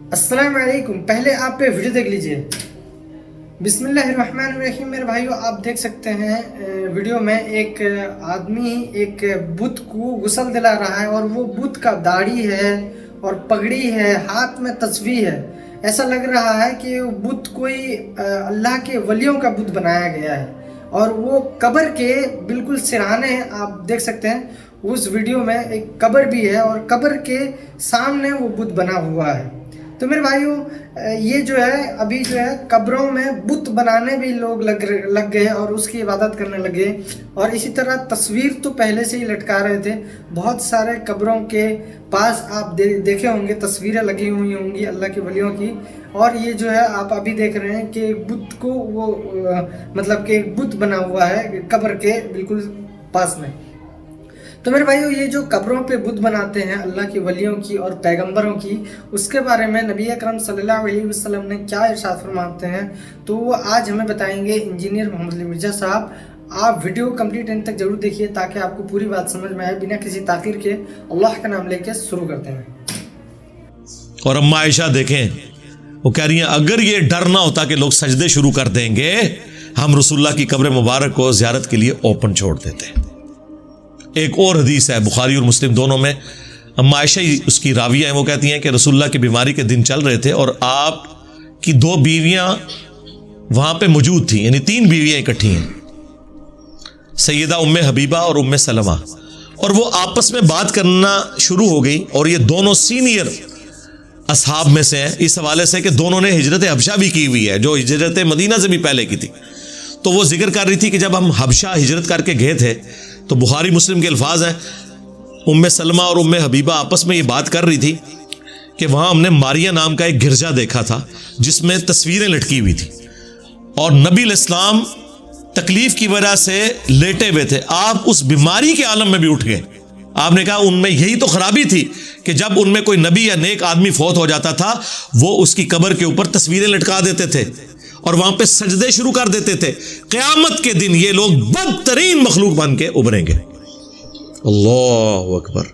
السلام علیکم. پہلے آپ پہ ویڈیو دیکھ لیجئے. بسم اللہ الرحمن الرحیم. میرے بھائیو آپ دیکھ سکتے ہیں ویڈیو میں ایک آدمی ایک بت کو غسل دلا رہا ہے، اور وہ بت کا داڑھی ہے اور پگڑی ہے، ہاتھ میں تسبیح ہے. ایسا لگ رہا ہے کہ وہ بت کوئی اللہ کے ولیوں کا بت بنایا گیا ہے، اور وہ قبر کے بالکل سرانے آپ دیکھ سکتے ہیں. اس ویڈیو میں ایک قبر بھی ہے اور قبر کے سامنے وہ بت بنا ہوا ہے. تو میرے بھائیوں یہ جو ہے ابھی جو ہے قبروں میں بت بنانے بھی لوگ لگ گئے اور اس کی عبادت کرنے لگے. اور اسی طرح تصویر تو پہلے سے ہی لٹکا رہے تھے. بہت سارے قبروں کے پاس آپ دیکھے ہوں گے تصویریں لگی ہوئی ہوں گی اللہ کے ولیوں کی. اور یہ جو ہے آپ ابھی دیکھ رہے ہیں کہ بت کو وہ مطلب کہ بت بنا ہوا ہے قبر کے بالکل پاس میں. تو میرے بھائیو یہ جو قبروں پہ بت بناتے ہیں اللہ کی ولیوں کی اور پیغمبروں کی، اس کے بارے میں نبی اکرم صلی اللہ علیہ وسلم نے کیا ارشاد فرماتے ہیں تو وہ آج ہمیں بتائیں گے انجینئر محمد علی مرزا صاحب. آپ ویڈیو کمپلیٹ اینڈ تک ضرور دیکھیے تاکہ آپ کو پوری بات سمجھ میں آئے. بنا کسی تاخیر کے اللہ کا نام لے کے شروع کرتے ہیں. اور اما عائشہ دیکھیں، وہ کہہ رہی ہیں اگر یہ ڈر نہ ہوتا کہ لوگ سجدے شروع کر دیں گے، ہم رسول اللہ کی قبر مبارک کو زیارت کے لیے اوپن چھوڑ دیتے. ایک اور حدیث ہے بخاری اور مسلم دونوں میں، اما عائشہ اس کی راویہ ہیں، وہ کہتی ہیں کہ رسول اللہ کی بیماری کے دن چل رہے تھے اور آپ کی 2 بیویاں وہاں پہ موجود تھیں، یعنی 3 بیویاں اکٹھی ہیں، سیدہ ام حبیبہ اور ام سلمہ. اور وہ آپس میں بات کرنا شروع ہو گئی، اور یہ دونوں سینئر اصحاب میں سے ہیں اس حوالے سے کہ دونوں نے ہجرت حبشہ بھی کی ہوئی ہے، جو ہجرت مدینہ سے بھی پہلے کی تھی. تو وہ ذکر کر رہی تھی کہ جب ہم حبشہ ہجرت کر کے گئے تھے تو بخاری مسلم کے الفاظ ہیں، ام سلمہ اور ام حبیبہ آپس میں یہ بات کر رہی تھی کہ وہاں ہم نے ماریا نام کا ایک گرجا دیکھا تھا جس میں تصویریں لٹکی ہوئی تھی، اور نبی الاسلام تکلیف کی وجہ سے لیٹے ہوئے تھے. آپ اس بیماری کے عالم میں بھی اٹھ گئے. آپ نے کہا ان میں یہی تو خرابی تھی کہ جب ان میں کوئی نبی یا نیک آدمی فوت ہو جاتا تھا وہ اس کی قبر کے اوپر تصویریں لٹکا دیتے تھے اور وہاں پہ سجدے شروع کر دیتے تھے. قیامت کے دن یہ لوگ بدترین مخلوق بن کے ابھریں گے. اللہ اکبر.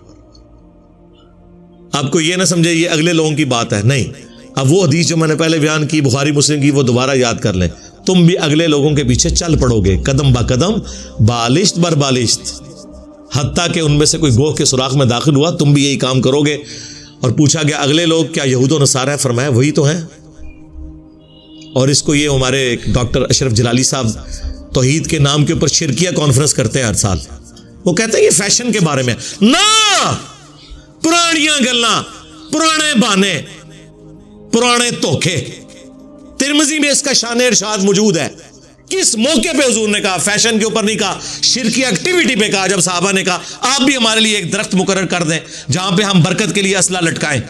آپ کو یہ نہ سمجھے یہ اگلے لوگوں کی بات ہے، نہیں. اب وہ حدیث جو میں نے پہلے بیان کی بخاری مسلم کی وہ دوبارہ یاد کر لیں. تم بھی اگلے لوگوں کے پیچھے چل پڑو گے قدم با قدم، بالشت بر بالشت، حتیٰ کہ ان میں سے کوئی گوہ کے سوراخ میں داخل ہوا تم بھی یہی کام کرو گے. اور پوچھا گیا اگلے لوگ کیا یہود و نصارہ ہیں؟ فرمایا وہی تو ہیں. اور اس کو یہ ہمارے ڈاکٹر اشرف جلالی صاحب توحید کے نام کے اوپر شرکیہ کانفرنس کرتے ہیں ہر سال. وہ کہتے ہیں یہ فیشن کے بارے میں نہ، پرانیاں گلاں، پرانے بانے، پرانے دھوکے. ترمذی میں اس کا شان ارشاد موجود ہے. کس موقع پہ حضور نے کہا؟ فیشن کے اوپر نہیں کہا، شرکی ایکٹیویٹی پہ کہا. جب صحابہ نے کہا آپ بھی ہمارے لیے ایک درخت مقرر کر دیں جہاں پہ ہم برکت کے لیے اسلحہ لٹکائیں،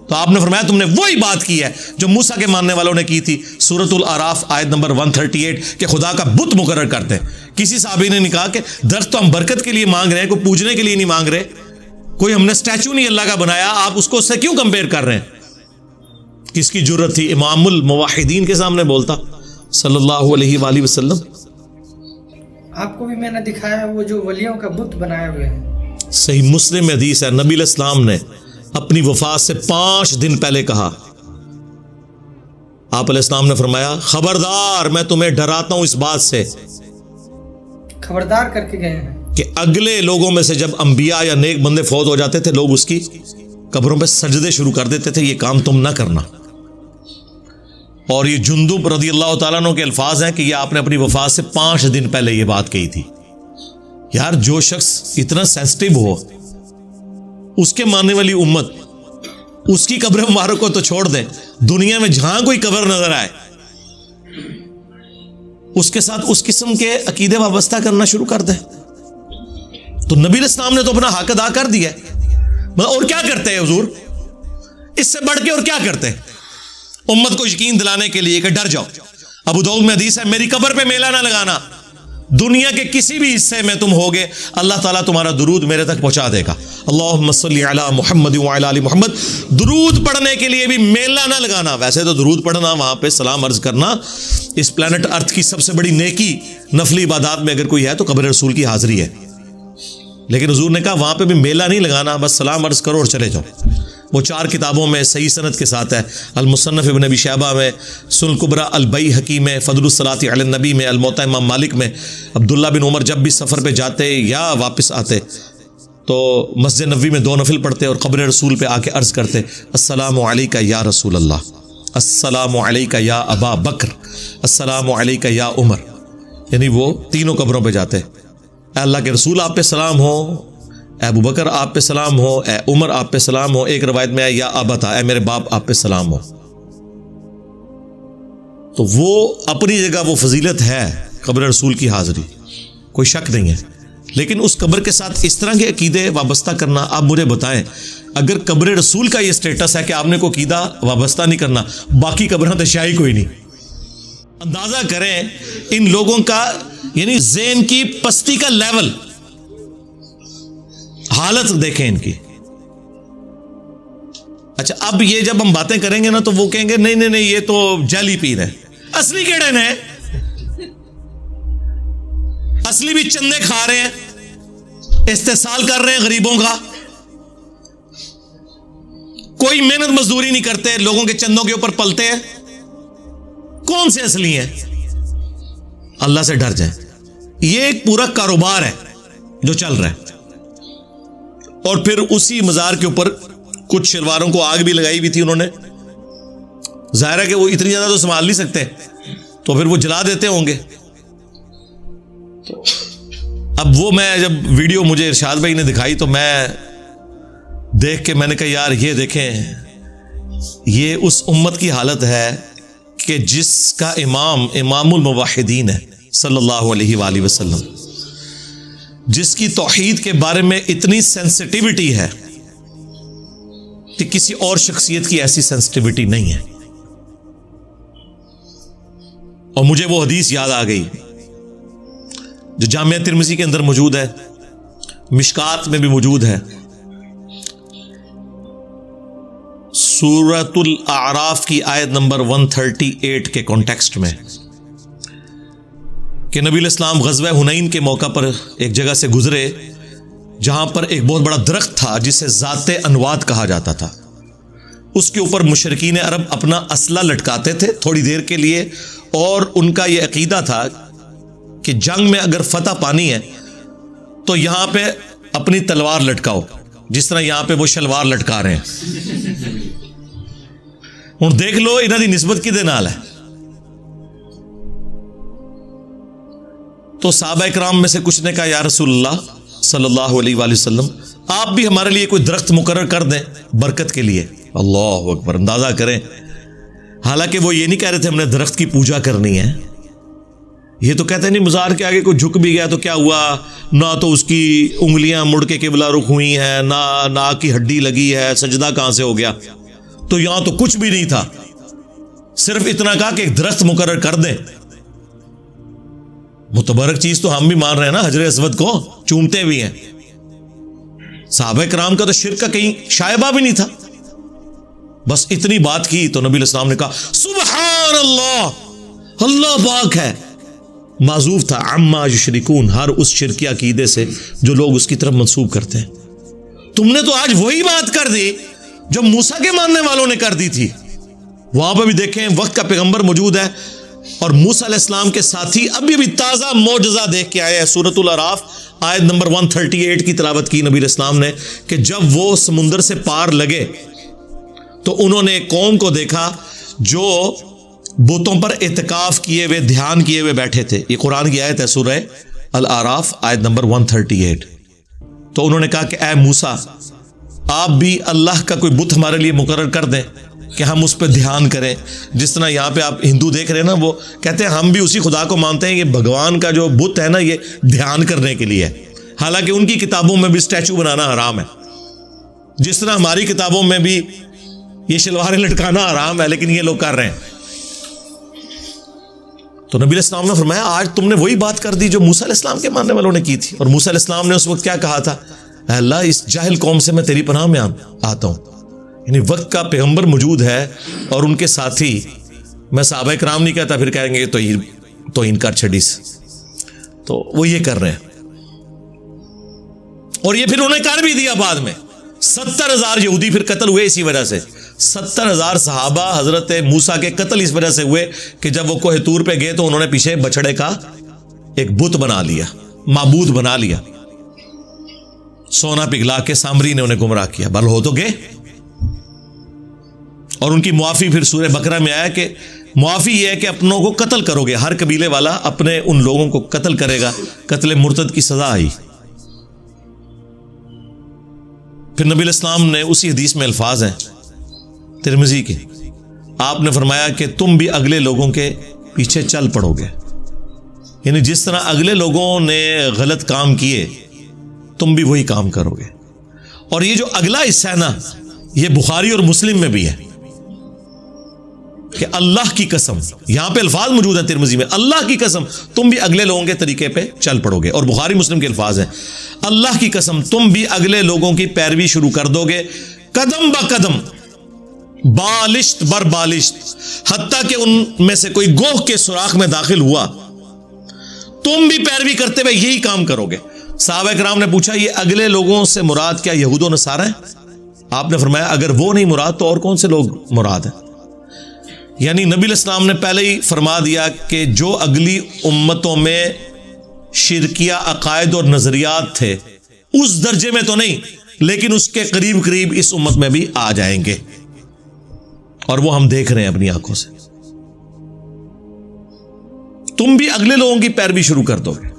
تو آپ نے فرمایا تم نے وہی بات کی ہے جو موسیٰ کے ماننے والوں نے کی تھی. سورۃ الاعراف آیت نمبر 138 کہ خدا کا بت مقرر کرتے ہیں. کسی صحابی نے نہیں کہا کہ درخت تو ہم برکت کے لیے مانگ رہے ہیں، کوئی پوجنے کے لیے نہیں مانگ رہے، کوئی ہم نے اسٹیچو نہیں اللہ کا بنایا، آپ اس کو اس سے کیوں کمپیئر کر رہے ہیں؟ کس کی جرت تھی امام الموحدین کے سامنے بولتا صلی اللہ علیہ وآلہ وسلم. آپ کو بھی میں نے دکھایا وہ جو ولیوں کا بت بنائے ہوئے ہیں. صحیح مسلم میں حدیث ہے، نبی علیہ السلام نے اپنی وفات سے 5 دن پہلے کہا، آپ علیہ السلام نے فرمایا خبردار میں تمہیں ڈراتا ہوں اس بات سے، خبردار کر کے گئے ہیں کہ اگلے لوگوں میں سے جب انبیاء یا نیک بندے فوت ہو جاتے تھے لوگ اس کی قبروں پہ سجدے شروع کر دیتے تھے. یہ کام تم نہ کرنا. اور یہ جندب رضی اللہ تعالیٰ عنہ کے الفاظ ہیں کہ یہ آپ نے اپنی وفات سے 5 دن پہلے یہ بات کہی تھی. یار جو شخص اتنا سینسٹیو ہو، اس کے ماننے والی امت، اس کی قبر مبارک کو تو چھوڑ دیں، دنیا میں جہاں کوئی قبر نظر آئے اس کے ساتھ اس قسم کے عقیدے وابستہ کرنا شروع کر دیں. تو نبی علیہ السلام نے تو اپنا حق ادا کر دیا ہے. اور کیا کرتے ہیں حضور؟ اس سے بڑھ کے اور کیا کرتے ہیں؟ امت کو یقین دلانے کے لیے کہ ڈر جاؤ. ابو داؤد میں حدیث ہے میری قبر پہ میلہ نہ لگانا، دنیا کے کسی بھی حصے میں تم ہوگے اللہ تعالیٰ تمہارا درود میرے تک پہنچا دے گا. اللہم صلی علی محمد وعلی آل محمد. درود پڑھنے کے لیے بھی میلہ نہ لگانا. ویسے تو درود پڑھنا، وہاں پہ سلام عرض کرنا اس پلانٹ ارتھ کی سب سے بڑی نیکی نفلی عبادات میں اگر کوئی ہے تو قبر رسول کی حاضری ہے. لیکن حضور نے کہا وہاں پہ بھی میلہ نہیں لگانا، بس سلام عرض کرو اور چلے جاؤ. وہ 4 کتابوں میں صحیح سند کے ساتھ ہے، المصنف ابن ابی شیبہ میں، سنن الکبریٰ البیہقی میں، فضل الصلاۃ علی النبی میں، الموطأ امام مالک میں، عبداللہ بن عمر جب بھی سفر پہ جاتے یا واپس آتے تو مسجد نبوی میں 2 نفل پڑھتے اور قبر رسول پہ آ کے عرض کرتے السلام علیکہ یا رسول اللہ، السلام علیکہ یا ابا بکر، السلام علیکہ یا عمر. یعنی وہ تینوں قبروں پہ جاتے، اے اللہ کے رسول آپ پہ سلام ہو، اے ابو بکر آپ پہ سلام ہو، اے عمر آپ پہ سلام ہو، ایک روایت میں ہے یا ابتا، اے میرے باپ آپ پہ سلام ہو. تو وہ اپنی جگہ وہ فضیلت ہے قبر رسول کی حاضری، کوئی شک نہیں ہے. لیکن اس قبر کے ساتھ اس طرح کے عقیدے وابستہ کرنا، آپ مجھے بتائیں اگر قبر رسول کا یہ سٹیٹس ہے کہ آپ نے کوئی عقیدہ وابستہ نہیں کرنا، باقی قبریں تو شاہی کوئی نہیں. اندازہ کریں ان لوگوں کا یعنی ذہن کی پستی کا لیول، حالت دیکھیں ان کی. اچھا اب یہ جب ہم باتیں کریں گے نا تو وہ کہیں گے نہیں نہیں نہیں یہ تو جعلی پیر ہے. اصلی کیڑے نے؟ اصلی بھی چندے کھا رہے ہیں، استحصال کر رہے ہیں غریبوں کا، کوئی محنت مزدوری نہیں کرتے، لوگوں کے چندوں کے اوپر پلتے ہیں. کون سے اصلی ہیں؟ اللہ سے ڈر جائیں. یہ ایک پورا کاروبار ہے جو چل رہا ہے. اور پھر اسی مزار کے اوپر کچھ شلواروں کو آگ بھی لگائی ہوئی تھی انہوں نے. ظاہر ہے کہ وہ اتنی زیادہ تو سنبھال نہیں سکتے تو پھر وہ جلا دیتے ہوں گے. اب وہ میں جب ویڈیو مجھے ارشاد بھائی نے دکھائی تو میں دیکھ کے میں نے کہا یار یہ دیکھیں یہ اس امت کی حالت ہے کہ جس کا امام الموحدین ہے صلی اللہ علیہ وآلہ وسلم، جس کی توحید کے بارے میں اتنی سینسٹیوٹی ہے کہ کسی اور شخصیت کی ایسی سینسٹیوٹی نہیں ہے. اور مجھے وہ حدیث یاد آ گئی جو جامعہ ترمذی کے اندر موجود ہے، مشکات میں بھی موجود ہے، سورۃ الاعراف کی آیت نمبر 138 کے کانٹیکسٹ میں، کہ نبی علیہ السلام غزوہ حنین کے موقع پر ایک جگہ سے گزرے جہاں پر ایک بہت بڑا درخت تھا جسے ذات انواد کہا جاتا تھا. اس کے اوپر مشرکین عرب اپنا اسلحہ لٹکاتے تھے تھوڑی دیر کے لیے، اور ان کا یہ عقیدہ تھا کہ جنگ میں اگر فتح پانی ہے تو یہاں پہ اپنی تلوار لٹکاؤ، جس طرح یہاں پہ وہ شلوار لٹکا رہے ہیں. ہن دیکھ لو انہاں دی نسبت کدے نال ہے. تو صحابہ کرام میں سے کچھ نے کہا یا رسول اللہ صلی اللہ علیہ وآلہ وسلم آپ بھی ہمارے لیے کوئی درخت مقرر کر دیں برکت کے لیے. اللہ اکبر، اندازہ کریں. حالانکہ وہ یہ نہیں کہہ رہے تھے ہم نے درخت کی پوجا کرنی ہے، یہ تو کہتے نہیں مزار کے آگے کوئی جھک بھی گیا تو کیا ہوا، نہ تو اس کی انگلیاں مڑ کے قبلہ رخ ہوئی ہیں، نہ ناک کی ہڈی لگی ہے، سجدہ کہاں سے ہو گیا. تو یہاں تو کچھ بھی نہیں تھا، صرف اتنا کہا کہ ایک درخت مقرر کر دیں. متبرک چیز تو ہم بھی مان رہے ہیں نا، حجر اسود کو چومتے بھی ہیں. صحابہ کرام کا تو شرک کا کہیں شائبہ بھی نہیں تھا. بس اتنی بات کی تو نبی علیہ السلام نے کہا سبحان اللہ، اللہ پاک ہے. معذوف تھا عما یشرکون، ہر اس شرکی عقیدے سے جو لوگ اس کی طرف منسوب کرتے ہیں. تم نے تو آج وہی بات کر دی جو موسیٰ کے ماننے والوں نے کر دی تھی. وہاں پہ بھی دیکھیں وقت کا پیغمبر موجود ہے اور موسیٰ علیہ السلام کے ساتھی ابھی بھی تازہ معجزہ دیکھ کے آئے ہیں. سورۃ الاعراف آیت نمبر 138 کی تلاوت کی نبی علیہ السلام نے کہ جب وہ سمندر سے پار لگے تو انہوں نے ایک قوم کو دیکھا جو بتوں پر اعتکاف کیے ہوئے، دھیان کیے ہوئے بیٹھے تھے. یہ قرآن کی آیت ہے سورہ الاعراف آیت نمبر 138. تو انہوں نے کہا کہ اے موسیٰ آپ بھی اللہ کا کوئی بت ہمارے لیے مقرر کر دیں کہ ہم اس پہ دھیان کریں. جس طرح یہاں پہ آپ ہندو دیکھ رہے ہیں نا، وہ کہتے ہیں ہم بھی اسی خدا کو مانتے ہیں، یہ بھگوان کا جو بت ہے نا یہ دھیان کرنے کے لیے ہے. حالانکہ ان کی کتابوں میں بھی اسٹیچو بنانا حرام ہے، جس طرح ہماری کتابوں میں بھی یہ شلواریں لٹکانا حرام ہے، لیکن یہ لوگ کر رہے ہیں. تو نبی علیہ السلام نے فرمایا آج تم نے وہی بات کر دی جو موسیٰ علیہ السلام کے ماننے والوں نے کی تھی. اور موسیٰ علیہ السلام نے اس وقت کیا کہا تھا، اے اللہ اس جاہل قوم سے میں تیری پناہ میں آتا ہوں. یعنی وقت کا پیغمبر موجود ہے اور ان کے ساتھی، میں صحابہ کرام نہیں کہتا، پھر کہیں گے تو انکار چھڑیس، تو وہ یہ کر رہے ہیں. اور یہ پھر انہیں کر بھی دیا بعد میں. 70,000 یہودی پھر قتل ہوئے اسی وجہ سے. 70,000 صحابہ حضرت موسیٰ کے قتل اس وجہ سے ہوئے کہ جب وہ کوہ طور پہ گئے تو انہوں نے پیچھے بچڑے کا ایک بت بنا لیا, معبود بنا لیا, سونا پگھلا کے سامری نے انہیں گمراہ کیا. بل ہو تو گئے, اور ان کی معافی پھر سورہ بقرہ میں آیا کہ معافی یہ ہے کہ اپنوں کو قتل کرو گے, ہر قبیلے والا اپنے ان لوگوں کو قتل کرے گا. قتل مرتد کی سزا آئی. پھر نبی الاسلام نے اسی حدیث میں الفاظ ہیں ترمذی کے, آپ نے فرمایا کہ تم بھی اگلے لوگوں کے پیچھے چل پڑو گے, یعنی جس طرح اگلے لوگوں نے غلط کام کیے تم بھی وہی کام کرو گے. اور یہ جو اگلا حصہ ہے نا, یہ بخاری اور مسلم میں بھی ہے کہ اللہ کی قسم, یہاں پہ الفاظ موجود ہیں ترمذی میں, اللہ کی قسم تم بھی اگلے لوگوں کے طریقے پہ چل پڑو گے. اور بخاری مسلم کے الفاظ ہیں, اللہ کی قسم تم بھی اگلے لوگوں کی پیروی شروع کر دو گے, قدم با قدم, بالشت بر بالشت, حتیٰ کہ ان میں سے کوئی گوہ کے سوراخ میں داخل ہوا تم بھی پیروی کرتے ہوئے یہی کام کرو گے. صحابہ کرام نے پوچھا یہ اگلے لوگوں سے مراد کیا یہود و نصارہ ہیں؟ آپ نے فرمایا اگر وہ نہیں مراد تو اور کون سے لوگ مراد ہیں؟ یعنی نبی الاسلام نے پہلے ہی فرما دیا کہ جو اگلی امتوں میں شرکیہ عقائد اور نظریات تھے اس درجے میں تو نہیں, لیکن اس کے قریب قریب اس امت میں بھی آ جائیں گے, اور وہ ہم دیکھ رہے ہیں اپنی آنکھوں سے. تم بھی اگلے لوگوں کی پیروی شروع کر دو گے.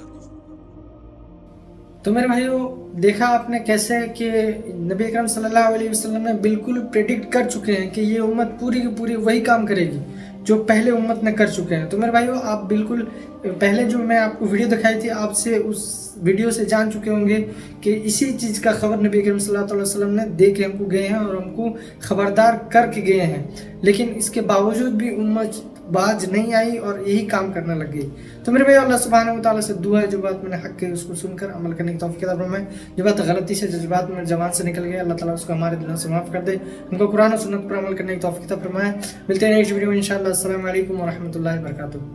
تو میرے بھائیو دیکھا آپ نے کیسے کہ نبی اکرم صلی اللہ علیہ وسلم نے بالکل پریڈکٹ کر چکے ہیں کہ یہ امت پوری کی پوری وہی کام کرے گی جو پہلے امت نے کر چکے ہیں. تو میرے بھائیو آپ بالکل پہلے جو میں آپ کو ویڈیو دکھائی تھی آپ سے اس ویڈیو سے جان چکے ہوں گے کہ اسی چیز کا خبر نبی اکرم صلی اللہ علیہ وسلم نے دے کے ہم کو گئے ہیں اور ہم کو خبردار کر کے گئے ہیں, لیکن اس کے باوجود بھی امت باز نہیں آئی اور یہی کام کرنے لگ گئی. تو میرے بھائی اللہ سبحانہ و تعالیٰ سے دعا ہے جو بات میں نے حق کی اس کو سن کر عمل کرنے کی توفیق عطا فرمائے, جو بات غلطی سے جذبات میں زبان سے نکل گیا اللہ تعالیٰ اس کو ہمارے دلوں سے معاف کر دے, ہم کو قرآن و سنت پر عمل کرنے کی توفیق عطا فرمائے. ملتے ہیں نیکسٹ ویڈیو میں انشاءاللہ. السلام علیکم ورحمۃ اللہ وبرکاتہ.